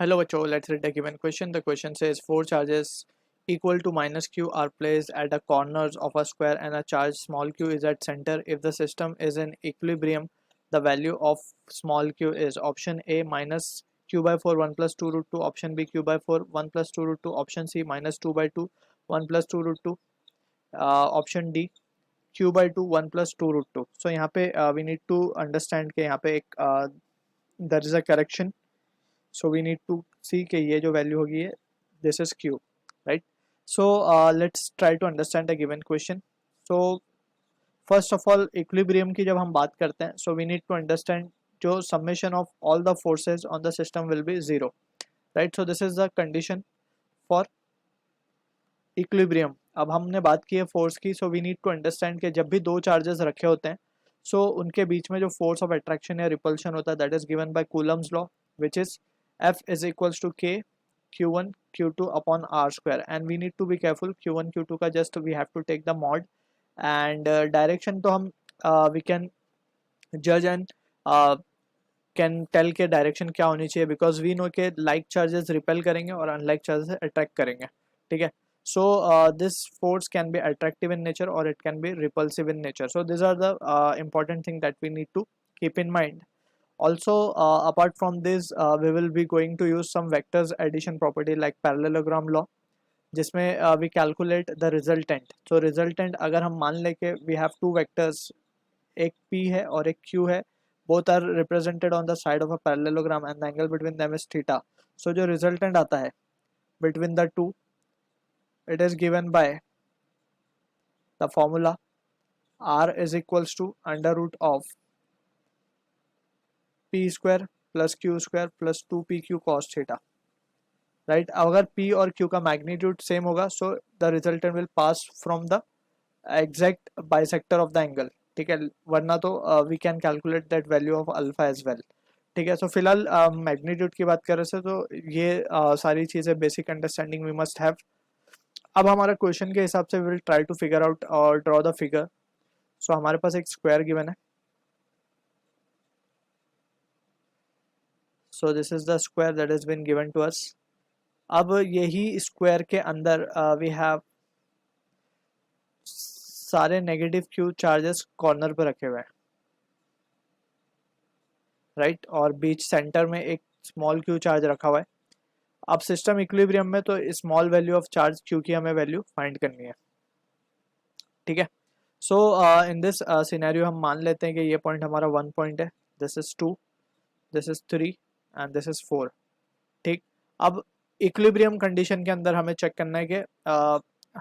Hello, Bacho. Let's read the given question. The question says four charges equal to minus q are placed at the corners of a square and a charge small q is at center. If the system is in equilibrium, the value of small q is option A minus q by 4 1 plus 2 root 2, option B q by 4 1 plus 2 root 2, option C minus 2 by 2 1 plus 2 root 2, option D q by 2 1 plus 2 root 2. So यहाँ पे we need to understand कि यहाँ पे एक there is a correction. So we need to see कि ये जो value होगी है this is q, right? So let's try to understand the given question. So first of all equilibrium की जब हम बात करते हैं so we need to understand जो summation of all the forces on the system will be zero, right? So this is the condition for equilibrium. अब हमने बात की है फोर्स की, so we need to understand कि जब भी दो चार्जेस रखे होते हैं so उनके बीच में जो फोर्स ऑफ अट्रैक्शन या रिपल्शन होता है that is given by Coulomb's law, which is F is equals to K Q1 Q2 upon R square, and we need to be careful Q1 Q2 का just we have to take the mod, and direction तो हम we can judge and can tell के direction क्या होनी चाहिए because we know के like charges repel करेंगे और unlike charges attract करेंगे, ठीक है? So this force can be attractive in nature or it can be repulsive in nature. So these are the important thing that we need to keep in mind. Also apart from this we will be going to use some vectors addition property like parallelogram law, जिसमें we calculate the resultant. So resultant अगर हम मान लें कि we have two vectors, एक p है और एक q है, both are represented on the side of a parallelogram and the angle between them is theta. So जो resultant आता है between the two, it is given by the formula r is equals to under root of p square plus q square plus 2pq cos theta, right? अगर p और q का magnitude same होगा so the resultant will pass from the exact bisector of the angle, ठीक है? वरना तो we can calculate that value of alpha as well, ठीक है? So फिलहाल मैग्नीट्यूड की बात कर रहे थे तो ये सारी चीज़ें basic understanding we must have. अब हमारा क्वेश्चन के हिसाब से will try to figure out और ड्रॉ द फिगर. सो हमारे पास एक स्क्वायर गिवन है. So this is the square that is been given to us. अब यही स्क्वायर के अंदर वी हैव सारे नेगेटिव क्यू चार्जेस कॉर्नर पर रखे हुए हैं, राइट? और बीच सेंटर में एक स्मॉल क्यू चार्ज रखा हुआ है. अब सिस्टम इक्विलिब्रियम में तो small value of charge Q की हमें वैल्यू फाइंड करनी है, ठीक है? सो इन दिस सिनेरियो हम मान लेते हैं कि ये पॉइंट हमारा 1 पॉइंट है, this is 2, this is 3 and this is 4, ठीक? अब इक्विलिब्रियम कंडीशन के अंदर हमें चेक करना है कि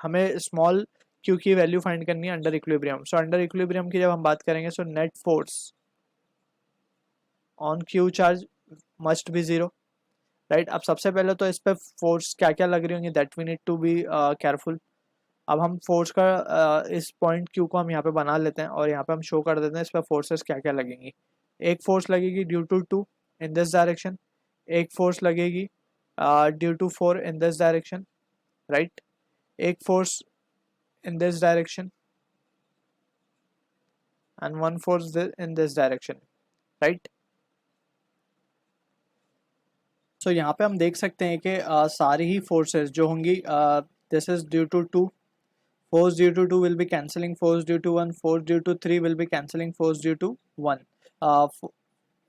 हमें स्मॉल क्यू की वैल्यू फाइंड करनी है under equilibrium. So under equilibrium की जब हम बात करेंगे so net force on Q charge must be zero, right? अब सबसे पहले तो इस पर फोर्स क्या क्या लग रही होंगी that we need to be careful. अब हम फोर्स का इस पॉइंट क्यू को हम यहाँ पे बना लेते हैं और यहाँ पे हम शो कर देते हैं इस पर फोर्सेस क्या क्या लगेंगी. एक फोर्स लगेगी due to 2 in this direction, एक फोर्स लगेगी due to 4 in this direction, right? एक force in this direction and one force in this direction, right? So यहाँ पे हम देख सकते हैं कि सारी ही फोर्सेस जो होंगी this is due to 2, force due to 2 will be cancelling force due to 1, force due to 3 will be cancelling force due to 1,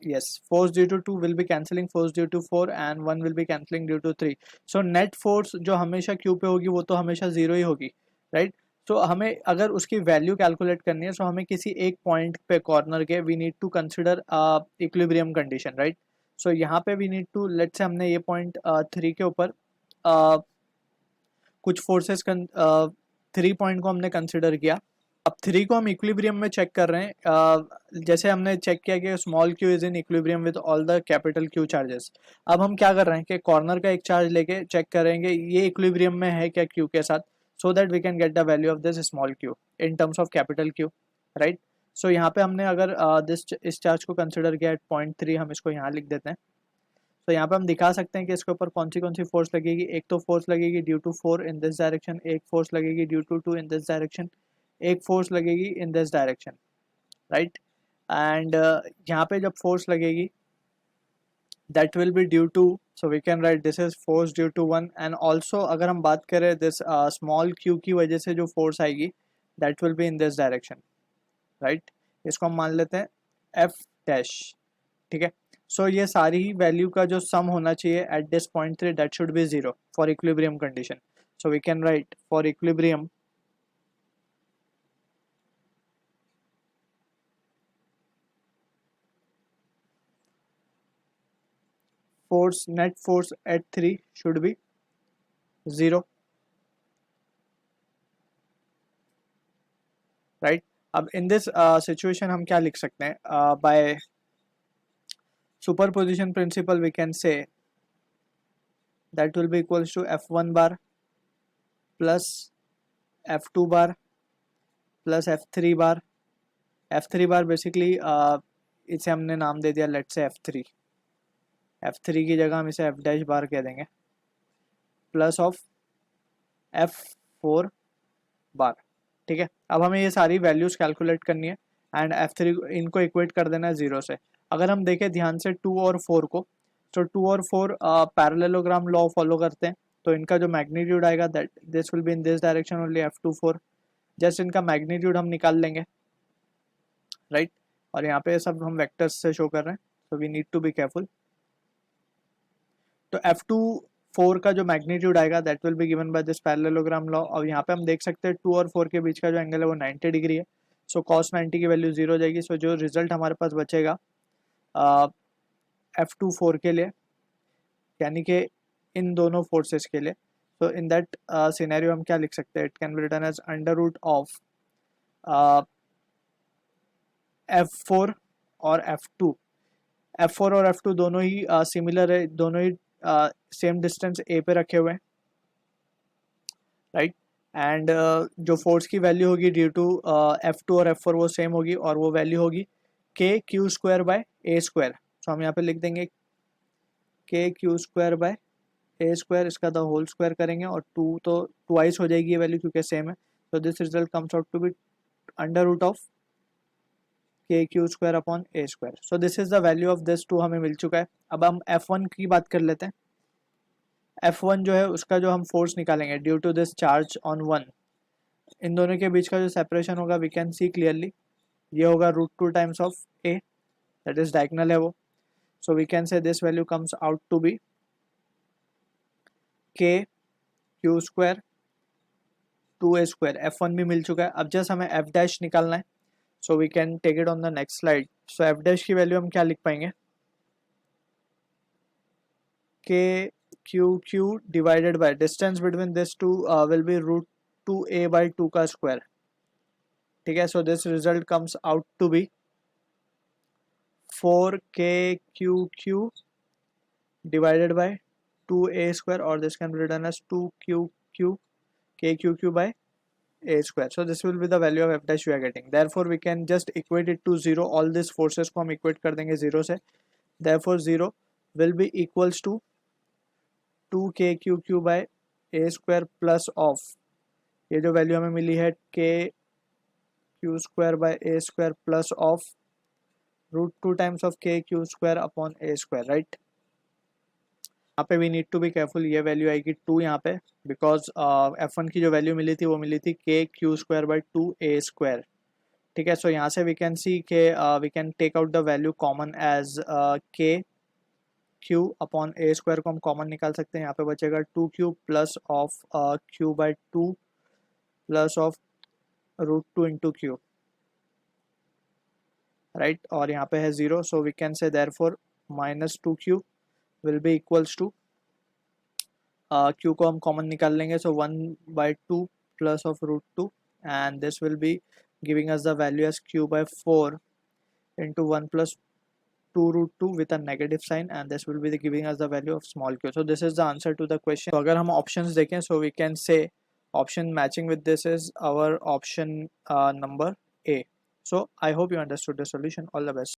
yes, force due to 2 will be cancelling force due to 4 and 1 will be cancelling due to 3. So net force जो हमेशा Q पे होगी वो तो हमेशा zero ही होगी, right? तो हमें अगर उसकी वैल्यू कैलकुलेट करनी है तो हमें किसी एक पॉइंट पे कॉर्नर के we need to consider equilibrium condition, right? So यहाँ पे we need to let's say हमने ये पॉइंट 3 के ऊपर कुछ फोर्सेस 3 पॉइंट को हमने कंसिडर किया. अब 3 को हम इक्विलिब्रियम में चेक कर रहे हैं. जैसे हमने चेक किया कि small Q is in equilibrium with all the capital Q charges. अब हम क्या कर रहे हैं कि कॉर्नर का एक चार्ज लेके चेक करेंगे ये इक्विलिब्रियम में है क्या क्यू के साथ, so that we can get the value of this small q in terms of capital Q, right? So यहाँ पे हमने अगर इस चार्ज को कंसिडर किया एट 0.3, हम इसको यहाँ लिख देते हैं. तो यहाँ पे हम दिखा सकते हैं कि इसके ऊपर कौन सी फोर्स लगेगी. एक तो फोर्स लगेगी due to 4 in this direction, एक फोर्स लगेगी due to 2 in this direction, एक फोर्स लगेगी in this direction, right? And यहाँ पे जब फोर्स लगेगी that will be due to, so we can write this is force due to 1, and also अगर हम बात करें this small q की वजह से जो force आएगी that will be in this direction, right? इसको हम मान लेते हैं f dash, ठीक है? सो ये सारी वैल्यू का जो सम होना चाहिए at this point 3 that should be 0 for equilibrium condition. So we can write for equilibrium force, net force at 3 should be 0, right? अब in this situation हम क्या लिख सकते हैं? By superposition principle we can say that will be equals to f1 bar plus f2 bar plus f3 bar. f3 bar basically इसे हमने नाम दे दिया let's say f3. f3 की जगह हम इसे f dash bar कह देंगे, प्लस ऑफ f4 बार, ठीक है? अब हमें ये सारी वैल्यूज कैलकुलेट करनी है एंड f3 इनको इक्वेट कर देना है 0 से. अगर हम देखें ध्यान से 2 और 4 को, तो 2 और 4 पैरेललोग्राम लॉ फॉलो करते हैं, तो इनका जो मैग्नीट्यूड आएगा that this will be in this direction only f2 4. Just इनका मैग्नीट्यूड हम निकाल लेंगे, राइट? और यहाँ पे सब हम वेक्टर्स से शो कर रहे हैं, so we need to be careful. तो f2 4 का जो मैग्नीट्यूड आएगा that will be given by this parallelogram law. और यहाँ पे हम देख सकते हैं 2 और 4 के बीच का जो एंगल है वो 90 डिग्री है. सो cos 90 की वैल्यू 0 हो जाएगी. सो जो रिजल्ट हमारे पास बचेगा f2 4 के लिए, यानी कि इन दोनों फोर्सेस के लिए, तो इन दैट सिनेरियो हम क्या लिख सकते हैं? It can be written as under root of f4 और f2. f4 और f2 दोनों ही सिमिलर है, दोनों ही सेम डिस्टेंस a पे रखे हुए हैं, राइट? एंड जो फोर्स की वैल्यू होगी ड्यू टू f2 और f4 वो सेम होगी, और वो वैल्यू होगी k q square by a square. So हम यहाँ पे लिख देंगे k q square by a square, इसका द होल स्क्वायर करेंगे और 2 तो ट्वाइस हो जाएगी ये वैल्यू क्योंकि सेम है. तो this result comes out to be under root of k q square upon a square. So this is the value of this 2 हमें मिल चुका है. अब हम f1 की बात कर लेते हैं. f1 जो है उसका जो हम फोर्स निकालेंगे due to this charge on 1, इन दोनों के बीच का जो सेपरेशन होगा वी कैन सी क्लियरली, ये होगा √2 times of a, that is diagonal है वो. So we can say this value comes out to be k q square 2a square. f1 भी मिल चुका है. अब जस्ट हमें f डैश निकालना है. So we can take it on the next slide. So f dash की value हम क्या लिख पाएंगे? k q divided by distance between this two will be √2a बाय 2 का स्क्वायर, ठीक है? So this result comes out to be 4k divided by 2a square, और this can be written as 2q k by a square. So this will be the value of f dash we are getting. Therefore we can just equate it to 0. All these forces को हम equate कर देंगे 0 से. Therefore 0 will be equals to 2k by a square plus of, ये जो value हमें मिली है k q square by a square plus of √2 times of k q square upon a square, right? यहाँ पे we need to be careful, ये वैल्यू आएगी 2 यहाँ पे, बिकॉज f1 की जो वैल्यू मिली थी वो मिली थी k q square by 2a square, ठीक है? सो यहाँ से वी कैन सी के we can take out the value common as k q upon a square को हम कॉमन निकाल सकते हैं. यहाँ पे बचेगा 2q plus of q by 2 plus of √2 into q, right? और यहाँ पे है 0. So we can say therefore minus 2q will be equals to q को हम कॉमन निकाल लेंगे. So 1/2 plus of √2 and this will be giving us the value as q by 4 into 1 plus 2√2 with a negative sign, and this will be giving us the value of small q. So this is the answer to the question. तो अगर हम options देखें, so we can say option matching with this is our option number A. So I hope you understood the solution. All the best.